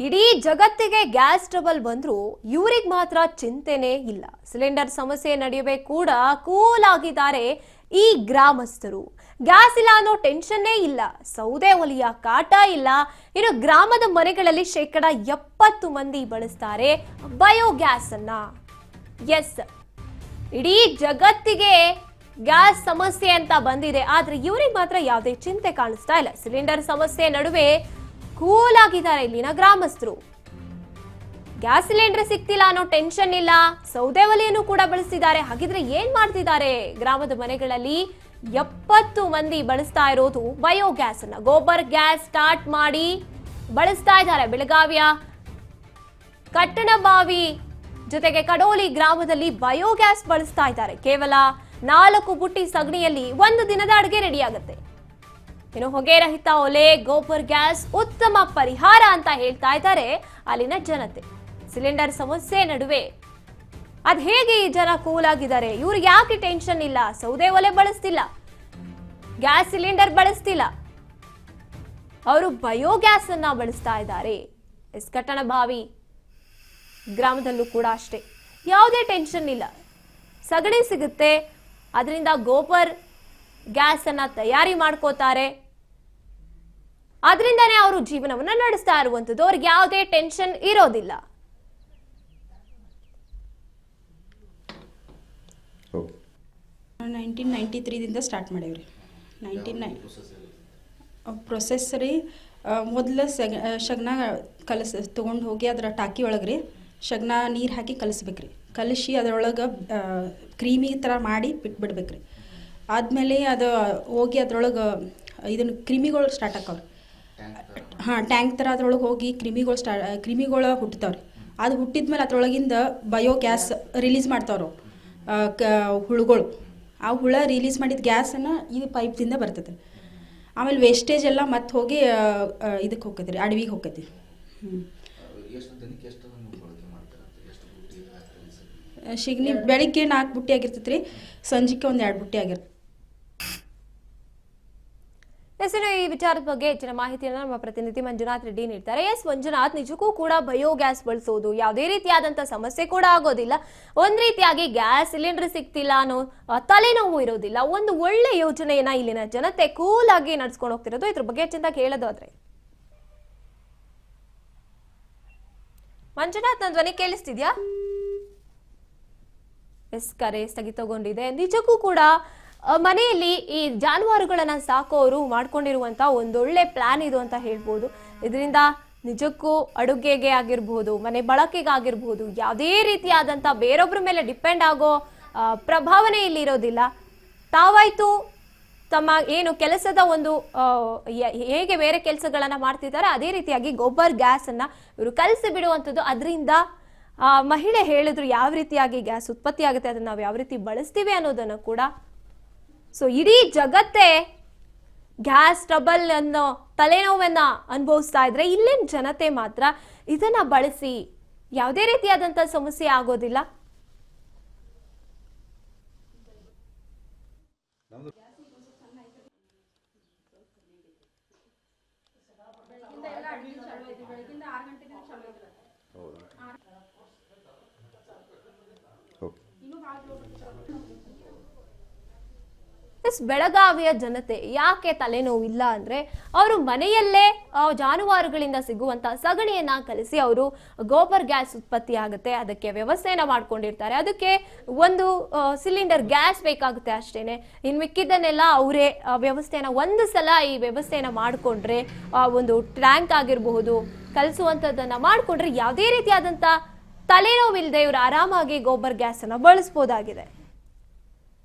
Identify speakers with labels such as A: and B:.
A: ಇಡೀ ಜಗತ್ತಿಗೆ gas trouble ಬಂದ್ರು ಇವರಿಗೆ ಮಾತ್ರ ಚಿಂತೆನೇ ಇಲ್ಲ. ಸಿಲಿಂಡರ್ ಸಮಸ್ಯೆ ನಡೆಯಬೇಕು ಕೂಡ ಕೂಲ್ ಆಗಿದ್ದಾರೆ ಈ ಗ್ರಾಮಸ್ಥರು. ಗ್ಯಾಸ್ ಇಲ್ಲ ಅನ್ನೋ ಟೆನ್ಷನ್ನೇ ಇಲ್ಲ, ಸೌದೆ ಒಲೆಯ ಕಾಟ ಇಲ್ಲ. ಇನ್ನು ಗ್ರಾಮದ ಮನೆಗಳಲ್ಲಿ 70% ಮಂದಿ ಬಳಸ್ತಾರೆ ಬಯೋಗ್ಯಾಸ್ ಅನ್ನ. ಎಸ್, ಇಡೀ ಜಗತ್ತಿಗೆ ಗ್ಯಾಸ್ ಸಮಸ್ಯೆ ಅಂತ ಬಂದಿದೆ, ಆದ್ರೆ ಇವರಿಗೆ ಮಾತ್ರ ಯಾವುದೇ ಚಿಂತೆ ಕಾಣಿಸ್ತಾ ಇಲ್ಲ. ಸಿಲಿಂಡರ್ ಸಮಸ್ಯೆ ನಡುವೆ ಕೂಲ್ ಆಗಿದ್ದಾರೆ ಇಲ್ಲಿನ ಗ್ರಾಮಸ್ಥರು. ಗ್ಯಾಸ್ ಸಿಲಿಂಡರ್ ಸಿಗ್ತಿಲ್ಲ ಅನ್ನೋ ಟೆನ್ಷನ್ ಇಲ್ಲ, ಸೌದೆ ಒಲೆಯನ್ನು ಕೂಡ ಬಳಸ್ತಿದ್ದಾರೆ. ಹಾಗಿದ್ರೆ ಏನ್ ಮಾಡ್ತಿದ್ದಾರೆ ಗ್ರಾಮದ ಮನೆಗಳಲ್ಲಿ? 70 ಮಂದಿ ಬಳಸ್ತಾ ಇರೋದು ಬಯೋಗ್ಯಾಸ್ ಅನ್ನ. ಗೋಬರ್ ಗ್ಯಾಸ್ ಸ್ಟಾರ್ಟ್ ಮಾಡಿ ಬಳಸ್ತಾ ಇದ್ದಾರೆ. ಬೆಳಗಾವಿಯ ಕಟ್ಟಣಬಾವಿ ಜೊತೆಗೆ ಕಡೋಲಿ ಗ್ರಾಮದಲ್ಲಿ ಬಯೋಗ್ಯಾಸ್ ಬಳಸ್ತಾ ಇದ್ದಾರೆ. ಕೇವಲ 4 ಬುಟ್ಟಿ ಸಗಣಿಯಲ್ಲಿ 1 ದಿನದ ಅಡುಗೆ ರೆಡಿ ಆಗುತ್ತೆ. ಇನ್ನು ಹೊಗೆ ರಹಿತ ಒಲೆ, ಗೋಬರ್ ಗ್ಯಾಸ್ ಉತ್ತಮ ಪರಿಹಾರ ಅಂತ ಹೇಳ್ತಾ ಇದ್ದಾರೆ ಅಲ್ಲಿನ ಜನತೆ. ಸಿಲಿಂಡರ್ ಸಮಸ್ಯೆ ನಡುವೆ ಅದ್ ಹೇಗೆ ಈ ಜನ ಕೂಲ್ ಆಗಿದ್ದಾರೆ? ಇವ್ರಿಗೆ ಯಾಕೆ ಟೆನ್ಷನ್ ಇಲ್ಲ? ಸೌದೆ ಒಲೆ ಬಳಸ್ತಿಲ್ಲ, ಗ್ಯಾಸ್ ಸಿಲಿಂಡರ್ ಬಳಸ್ತಿಲ್ಲ, ಅವರು ಬಯೋಗ್ಯಾಸ್ ಅನ್ನ ಬಳಸ್ತಾ ಇದ್ದಾರೆ. ಕಟ್ಟಣಬಾವಿ ಗ್ರಾಮದಲ್ಲೂ ಕೂಡ ಅಷ್ಟೇ, ಯಾವುದೇ ಟೆನ್ಷನ್ ಇಲ್ಲ. ಸಗಣಿ ಸಿಗುತ್ತೆ, ಅದರಿಂದ ಗೋಬರ್ ಗ್ಯಾಸ್ ಅನ್ನ ತಯಾರಿ ಮಾಡ್ಕೋತಾರೆ. ಅದರಿಂದನೇ ಅವರು ಜೀವನವನ್ನ ನಡೆಸ್ತಾ ಇರುವಂತದ್ದು. ಅವ್ರಿಗೆ ಯಾವುದೇ ಟೆನ್ಷನ್ ಇರೋದಿಲ್ಲ.
B: ನಾವು 1993ದಿಂದ ಸ್ಟಾರ್ಟ್ ಮಾಡೇವ್ರಿ. 99 ಪ್ರೊಸೆಸ್ ರೀ. ಮೊದಲು ಶಗ್ನ ತೊಗೊಂಡು ಹೋಗಿ ಅದರ ಟಾಕಿ ಒಳಗೆ ರೀ ಶಗ್ನ ನೀರು ಹಾಕಿ ಕಲಿಸ್ಬೇಕ್ರಿ. ಕಲಿಸಿ ಅದರೊಳಗೆ ಕ್ರೀಮಿ ಥರ ಮಾಡಿ ಬಿಟ್ಬಿಡ್ಬೇಕ್ರಿ. ಆದಮೇಲೆ ಅದು ಹೋಗಿ ಅದ್ರೊಳಗೆ ಇದನ್ನು ಕ್ರಿಮಿಗಳು ಸ್ಟಾರ್ಟ್ ಆಕವ್ರಿ. ಟ್ಯಾಂಕ್ ಥರ ಅದ್ರೊಳಗೆ ಹೋಗಿ ಕ್ರಿಮಿಗಳು ಹುಟ್ಟತಾವ್ರಿ. ಅದು ಹುಟ್ಟಿದ್ಮೇಲೆ ಅದ್ರೊಳಗಿಂದ ಬಯೋಗ್ಯಾಸ್ ರಿಲೀಸ್ ಮಾಡ್ತಾವ್ರು ಹುಳುಗಳು. ಆ ಹುಳ ರಿಲೀಸ್ ಮಾಡಿದ ಗ್ಯಾಸನ್ನು ಇದು ಪೈಪ್ದಿಂದ ಬರ್ತದೆ. ಆಮೇಲೆ ವೇಸ್ಟೇಜ್ ಎಲ್ಲ ಮತ್ತೆ ಹೋಗಿ ಇದಕ್ಕೆ ಹೋಗ್ತೈತೆ ರೀ, ಅಡವಿಗೆ ಹೋಗ್ತೈತಿ. ಶಿಗ್ನಿ ಬೆಳಿಗ್ಗೆ 4 ಬುಟ್ಟಿ ಆಗಿರ್ತೈತೆ ರೀ, ಸಂಜೆಗೆ 1-2 ಬುಟ್ಟಿ ಆಗಿರ್ತದೆ.
A: ಈ ವಿಚಾರದ ಬಗ್ಗೆ ಹೆಚ್ಚಿನ ಮಾಹಿತಿಯನ್ನು ನಮ್ಮ ಪ್ರತಿನಿಧಿ ಮಂಜುನಾಥ್ ರೆಡ್ಡಿ ನೀಡ್ತಾರೆ. ಎಸ್ ಮಂಜುನಾಥ್, ನಿಜಕ್ಕೂ ಕೂಡ ಬಯೋಗ್ಯಾಸ್ ಬಳಸೋದು ಯಾವುದೇ ರೀತಿಯಾದಂಥ ಸಮಸ್ಯೆ ಕೂಡ ಆಗೋದಿಲ್ಲ. ಒಂದ್ ರೀತಿಯಾಗಿ ಗ್ಯಾಸ್ ಸಿಲಿಂಡರ್ ಸಿಗ್ತಿಲ್ಲ ಅನ್ನೋ ತಲೆನೋವು ಇರೋದಿಲ್ಲ. ಒಂದು ಒಳ್ಳೆ ಯೋಜನೆಯನ್ನ ಇಲ್ಲಿನ ಜನತೆ ಕೂಲ್ ಆಗಿ ನಡ್ಸ್ಕೊಂಡು ಹೋಗ್ತಿರೋದು. ಇದ್ರ ಬಗ್ಗೆ ಹೆಚ್ಚಿನ ಕೇಳೋದಾದ್ರೆ ಮಂಜುನಾಥ್, ನನ್ನ ಧ್ವನಿ ಕೇಳಿಸ್ತಿದ್ಯಾ? ಎಸ್, ಕರೆ ಸ್ಥಗಿತಗೊಂಡಿದೆ. ನಿಜಕ್ಕೂ ಕೂಡ ಮನೆಯಲ್ಲಿ ಈ ಜಾನುವಾರುಗಳನ್ನ ಸಾಕೋರು ಮಾಡ್ಕೊಂಡಿರುವಂತ ಒಂದೊಳ್ಳೆ ಪ್ಲಾನ್ ಇದು ಅಂತ ಹೇಳ್ಬೋದು. ಇದರಿಂದ ನಿಜಕ್ಕೂ ಅಡುಗೆಗೆ ಆಗಿರ್ಬೋದು, ಮನೆ ಬಳಕೆಗಾಗಿರ್ಬೋದು, ಯಾವುದೇ ರೀತಿಯಾದಂಥ ಬೇರೊಬ್ಬರ ಮೇಲೆ ಡಿಪೆಂಡ್ ಆಗೋ ಪ್ರಭಾವನೆ ಇಲ್ಲಿ ಇರೋದಿಲ್ಲ. ತಾವಾಯ್ತು ತಮ್ಮ ಏನು ಕೆಲಸದ ಒಂದು ಹೇಗೆ ಬೇರೆ ಕೆಲಸಗಳನ್ನ ಮಾಡ್ತಿದ್ದಾರೆ ಅದೇ ರೀತಿಯಾಗಿ ಗೊಬ್ಬರ್ ಗ್ಯಾಸ್ ಅನ್ನ ಇವರು ಕಲಸಿ ಬಿಡುವಂಥದ್ದು. ಅದರಿಂದ ಮಹಿಳೆ ಹೇಳಿದ್ರು ಯಾವ ರೀತಿಯಾಗಿ ಗ್ಯಾಸ್ ಉತ್ಪತ್ತಿ ಆಗುತ್ತೆ, ಅದನ್ನ ನಾವು ಯಾವ ರೀತಿ ಬಳಸ್ತೀವಿ ಅನ್ನೋದನ್ನು ಕೂಡ. ಸೊ ಇಡೀ ಜಗತ್ತೇ ಗ್ಯಾಸ್ ಟ್ರಬಲ್ ಅನ್ನೋ ತಲೆನೋವನ್ನ ಅನುಭವಿಸ್ತಾ ಇದ್ರೆ ಇಲ್ಲಿನ ಜನತೆ ಮಾತ್ರ ಇದನ್ನ ಬಳಸಿ ಯಾವುದೇ ರೀತಿಯಾದಂಥ ಸಮಸ್ಯೆ ಆಗೋದಿಲ್ಲ. ಬೆಳಗಾವಿಯ ಜನತೆ ಯಾಕೆ ತಲೆನೋವಿಲ್ಲ ಅಂದ್ರೆ ಅವರು ಮನೆಯಲ್ಲೇ ಜಾನುವಾರುಗಳಿಂದ ಸಿಗುವಂತ ಸಗಣಿಯನ್ನ ಕಲಿಸಿ ಅವರು ಗೋಬರ್ ಗ್ಯಾಸ್ ಉತ್ಪತ್ತಿ ಆಗುತ್ತೆ, ಅದಕ್ಕೆ ವ್ಯವಸ್ಥೆಯನ್ನ ಮಾಡ್ಕೊಂಡಿರ್ತಾರೆ. ಅದಕ್ಕೆ ಒಂದು ಸಿಲಿಂಡರ್ ಗ್ಯಾಸ್ ಬೇಕಾಗುತ್ತೆ ಅಷ್ಟೇನೆ. ಇನ್ನು ಮಿಕ್ಕಿದ್ದನ್ನೆಲ್ಲ ಅವರೇ ವ್ಯವಸ್ಥೆಯನ್ನ ಒಂದು ಸಲ ಈ ವ್ಯವಸ್ಥೆಯನ್ನ ಮಾಡಿಕೊಂಡ್ರೆ, ಒಂದು ಟ್ಯಾಂಕ್ ಆಗಿರಬಹುದು ಕಲಿಸುವಂಥದ್ದನ್ನ ಮಾಡಿಕೊಂಡ್ರೆ ಯಾವುದೇ ರೀತಿಯಾದಂಥ ತಲೆನೋವಿಲ್ಲದೆ ಇವರು ಆರಾಮಾಗಿ ಗೋಬರ್ ಗ್ಯಾಸ್ ಅನ್ನ ಬಳಸ್ಬೋದಾಗಿದೆ.